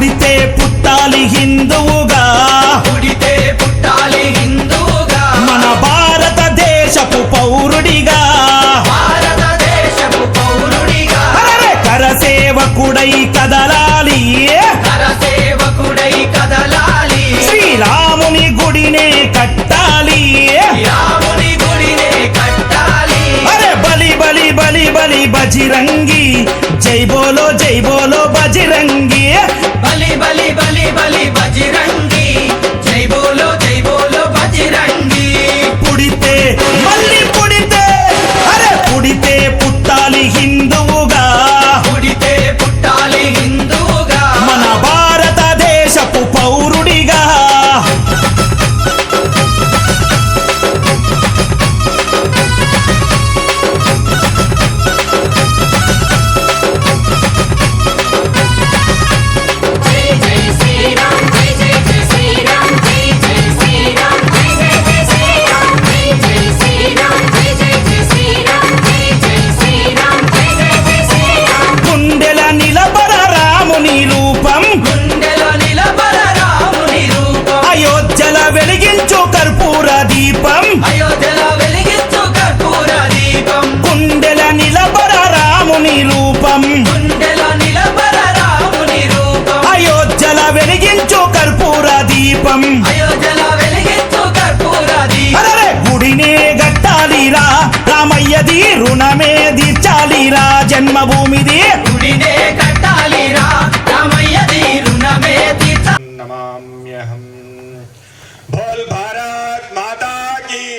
పుడితే పుట్టాలి హిందువుగా, పుడితే పుట్టాలి హిందువుగా, మన భారతదేశపు పౌరుడిగా, భారతదేశపు పౌరుడిగా, కరసేవకుడై కదలాలి, కరసేవకుడై కదలాలి, శ్రీరాముని గుడినే కట్టాలి, రాముని గుడినే కట్టాలి. అరే బలి బలి బలి బలి బజరంగి, జై బోలో బజరంగి, బలి బలి బలి బలి బజరంగి, జై బోలో బజరంగి. పుడితే మళ్ళీ పుడితే, అరే పుడితే పుట్టాలి హిందువుగా, పుడితే పుట్టాలి హిందువుగా, మన భారతదేశపు పౌరుడిగా. గుండెల నిలబడ రాముని రూపం, గుండెలో నిలబడ రాముని రూపం, అయోధ్యల వెలిగించు కర్పూర దీపం, అయోధ్యలో వెలిగించు కర్పూర దీపం, గుండెల నిలబడ రాముని రూపం, గుండెలో నిలబడ రాముని రూపం, అయోధ్యల వెలిగించు కర్పూర దీపం. అయోధ్యలో వెలిగించు కర్పూర దీపం. అరే గుడినే గట్టాలిరా, రామయ్యది రుణమే తీర్చాలిరా, జన్మభూమిది గుడినే కట్టాలిరా, రామయ్యది రుణమే తీర్చాలి. नमाम्यहम्। बोल भारत माता की,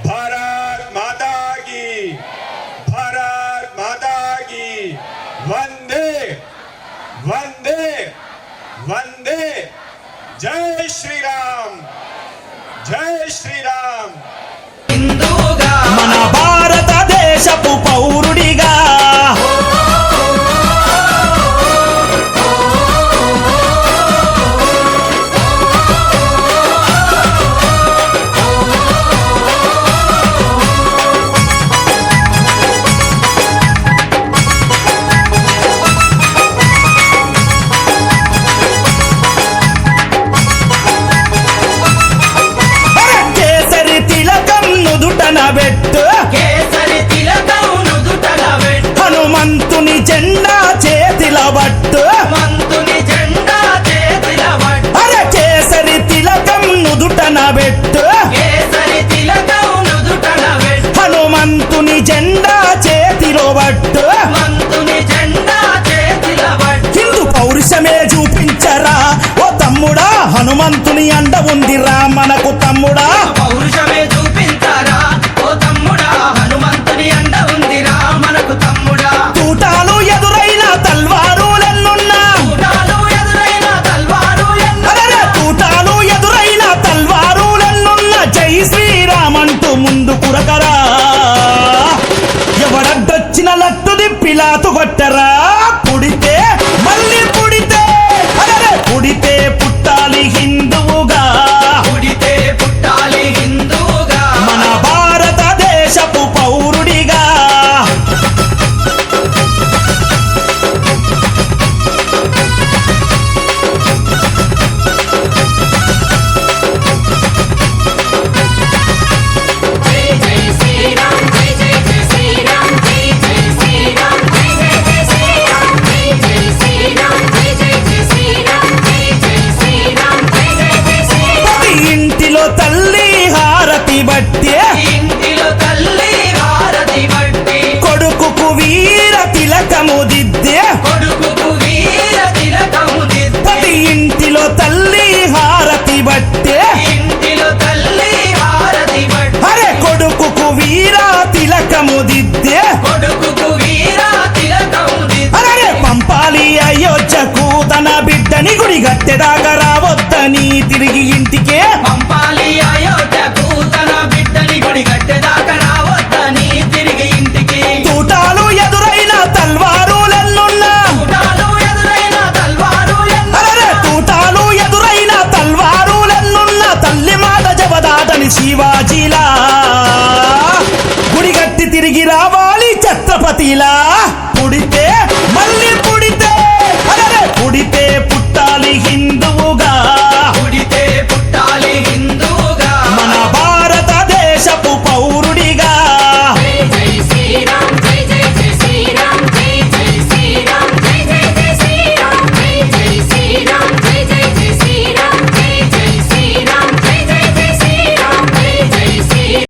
भारत माता की, भारत माता की। वंदे वंदे वंदे। जय श्री राम, जय श्री राम। హిందువుగా, మన భారతదేశపు పౌరుడిగా, కేసరి తిలకం నుదుటన పెట్టు, కేసరి తిలకం నుదుటన పెట్టు, హనుమంతుని జెండా చేతిల పట్టు, మంతుని జెండా చేతిల పట్టు, అరే కేసరి తిలకం నుదుటన పెట్టు, కేసరి తిలకం నుదుటన పెట్టు, హనుమంతుని జెండా చేతిలో పట్టు. మంతుని జెండా చేతిల పట్టు. హిందూ పౌరుషమే చూపించరా ఓ తమ్ముడా, హనుమంతుని అండ ఉందిరా మనకు తమ్ముడా. పౌరుషమే చూపించారా ఓ తమ్ముడా, హనుమంతుని అండ ఉందిరా మనకు తమ్ముడా. తూటాలు ఎదురైన తల్వారులెన్నున్నా, చూడాలు ఎదురైన తల్వారు అరే తూటాలు ఎదురైన తల్వారులెన్నున్నా, జై శ్రీరామంటూ ముందు కురకరా, ఎవడడ్డొచ్చిన లట్టు దిప్పిలాతు కొట్టరా. పుడితే మళ్ళీ పుడితే, అరే పుడితే పుట్టాలి హిందువుగా, పుడితే పుట్టాలి హిందువుగా, మన భారతదేశపు పౌరుడిగా. ప్రతి ఇంటిలో తల్లి హారతి బట్టే, ఇంటిలో తల్లి హారతి బట్టి, కొడుకుకు వీర తిలకము దిద్దే, కొడుకుకు వీర తిలకము దిద్ది, ప్రతి ఇంటిలో తల్లి హారతి బట్టే, ఇంటిలో తల్లి హారతి బట్టి, అరే కొడుకుకు వీర తిలకము దిద్దే, కొడుకుకు వీర తిలకము దిద్ది. అరే పంపాలి అయోధ్యకు తన బిడ్డని, గుడి గట్టెదాకా రావద్దని తిరిగి ఇంటికే. పంపాలి అయోధ్యకు తన బిడ్డని, గుడి గట్టెదాకా రావద్దని తిరిగి ఇంటికి. తూటాలు ఎదురైన తల్వారులెన్నున్నా, చూడాలు ఎదురైన తల్వారు అరే తూటాలు ఎదురైన తల్వారులెన్నున్నా, తల్లి మాట జవదాటని శివాజీలా, గుడిగట్టి తిరిగి రావాలి ఛత్రపతిలా.